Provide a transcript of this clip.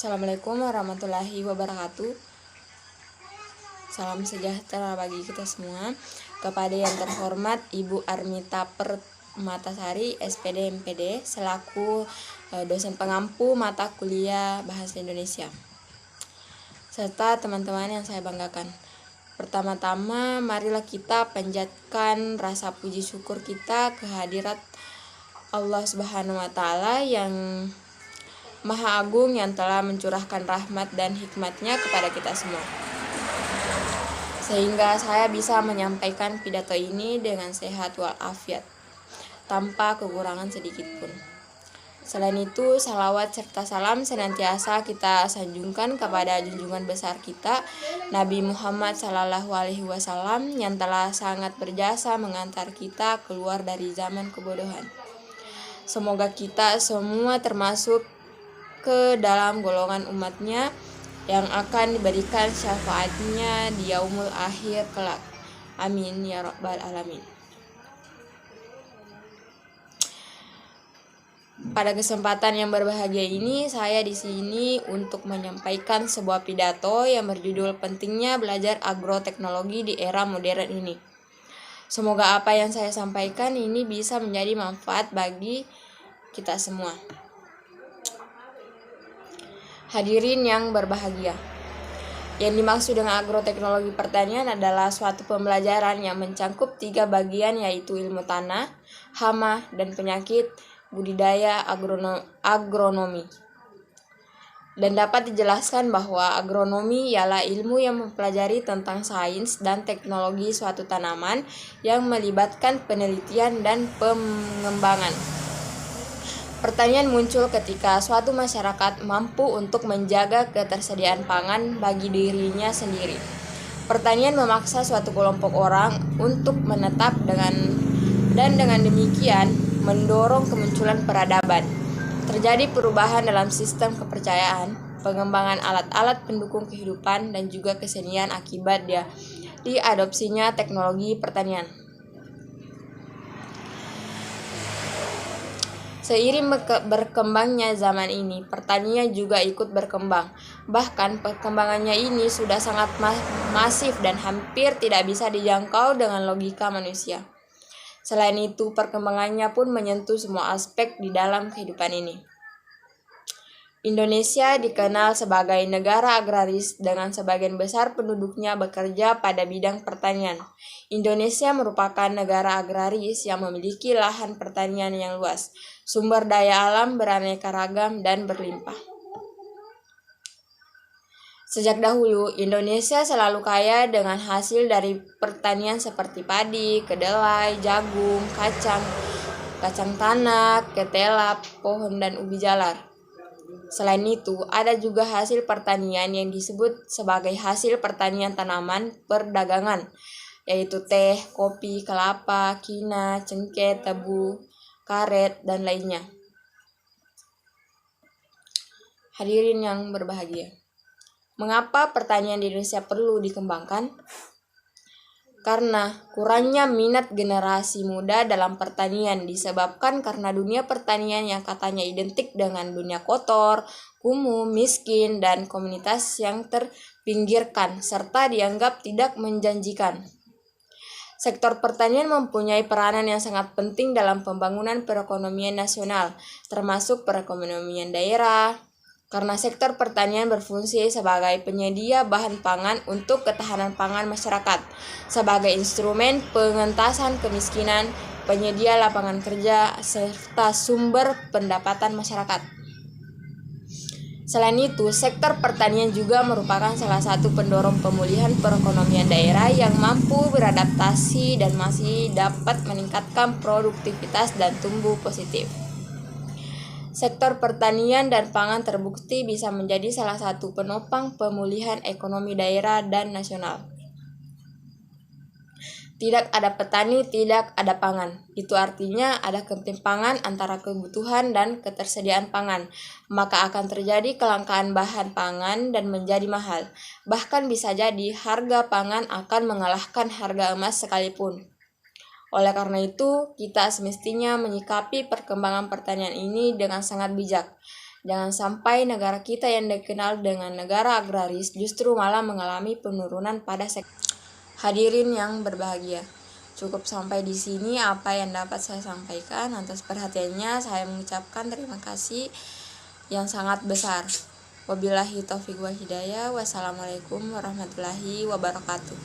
Assalamualaikum warahmatullahi wabarakatuh. Salam sejahtera bagi kita semua. Kepada yang terhormat Ibu Armita Permatasari, SPD MPD, selaku dosen pengampu mata kuliah Bahasa Indonesia, serta teman-teman yang saya banggakan. Pertama-tama, marilah kita panjatkan rasa puji syukur kita kehadirat Allah Subhanahu wa Ta'ala yang Maha Agung, yang telah mencurahkan rahmat dan hikmatnya kepada kita semua, sehingga saya bisa menyampaikan pidato ini dengan sehat walafiat, tanpa kekurangan sedikit pun. Selain itu, salawat serta salam senantiasa kita sanjungkan kepada junjungan besar kita, Nabi Muhammad SAW, yang telah sangat berjasa mengantar kita keluar dari zaman kebodohan. Semoga kita semua termasuk ke dalam golongan umatnya yang akan diberikan syafaatnya di yaumul akhir kelak. Amin ya rabbal alamin. Pada kesempatan yang berbahagia ini, saya di sini untuk menyampaikan sebuah pidato yang berjudul Pentingnya Belajar Agroteknologi di Era Modern ini. Semoga apa yang saya sampaikan ini bisa menjadi manfaat bagi kita semua. Hadirin yang berbahagia, yang dimaksud dengan agroteknologi pertanian adalah suatu pembelajaran yang mencangkup 3 bagian, yaitu ilmu tanah, hama, dan penyakit, budidaya, agronomi. Dan dapat dijelaskan bahwa agronomi ialah ilmu yang mempelajari tentang sains dan teknologi suatu tanaman yang melibatkan penelitian dan pengembangan. Pertanian muncul ketika suatu masyarakat mampu untuk menjaga ketersediaan pangan bagi dirinya sendiri. Pertanian memaksa suatu kelompok orang untuk menetap dengan demikian mendorong kemunculan peradaban. Terjadi perubahan dalam sistem kepercayaan, pengembangan alat-alat pendukung kehidupan, dan juga kesenian akibat diadopsinya teknologi pertanian. Seiring berkembangnya zaman ini, pertanian juga ikut berkembang. Bahkan perkembangannya ini sudah sangat masif dan hampir tidak bisa dijangkau dengan logika manusia. Selain itu, perkembangannya pun menyentuh semua aspek di dalam kehidupan ini. Indonesia dikenal sebagai negara agraris dengan sebagian besar penduduknya bekerja pada bidang pertanian. Indonesia merupakan negara agraris yang memiliki lahan pertanian yang luas, sumber daya alam beraneka ragam dan berlimpah. Sejak dahulu, Indonesia selalu kaya dengan hasil dari pertanian seperti padi, kedelai, jagung, kacang tanah, ketela, pohon, dan ubi jalar. Selain itu, ada juga hasil pertanian yang disebut sebagai hasil pertanian tanaman perdagangan, yaitu teh, kopi, kelapa, kina, cengkeh, tebu, karet, dan lainnya. Hadirin yang berbahagia, mengapa pertanian di Indonesia perlu dikembangkan? Karena kurangnya minat generasi muda dalam pertanian disebabkan karena dunia pertanian yang katanya identik dengan dunia kotor, kumuh, miskin, dan komunitas yang terpinggirkan serta dianggap tidak menjanjikan. Sektor pertanian mempunyai peranan yang sangat penting dalam pembangunan perekonomian nasional, termasuk perekonomian daerah, karena sektor pertanian berfungsi sebagai penyedia bahan pangan untuk ketahanan pangan masyarakat, sebagai instrumen pengentasan kemiskinan, penyedia lapangan kerja, serta sumber pendapatan masyarakat. Selain itu, sektor pertanian juga merupakan salah satu pendorong pemulihan perekonomian daerah yang mampu beradaptasi dan masih dapat meningkatkan produktivitas dan tumbuh positif. Sektor pertanian dan pangan terbukti bisa menjadi salah satu penopang pemulihan ekonomi daerah dan nasional. Tidak ada petani, tidak ada pangan. Itu artinya ada ketimpangan antara kebutuhan dan ketersediaan pangan. Maka akan terjadi kelangkaan bahan pangan dan menjadi mahal. Bahkan bisa jadi harga pangan akan mengalahkan harga emas sekalipun. Oleh karena itu, kita semestinya menyikapi perkembangan pertanian ini dengan sangat bijak. Jangan sampai negara kita yang dikenal dengan negara agraris justru malah mengalami penurunan pada sektor. Hadirin yang berbahagia, cukup sampai di sini apa yang dapat saya sampaikan. Atas perhatiannya saya mengucapkan terima kasih yang sangat besar. Wabillahi taufiq wa hidayah. Wassalamualaikum warahmatullahi wabarakatuh.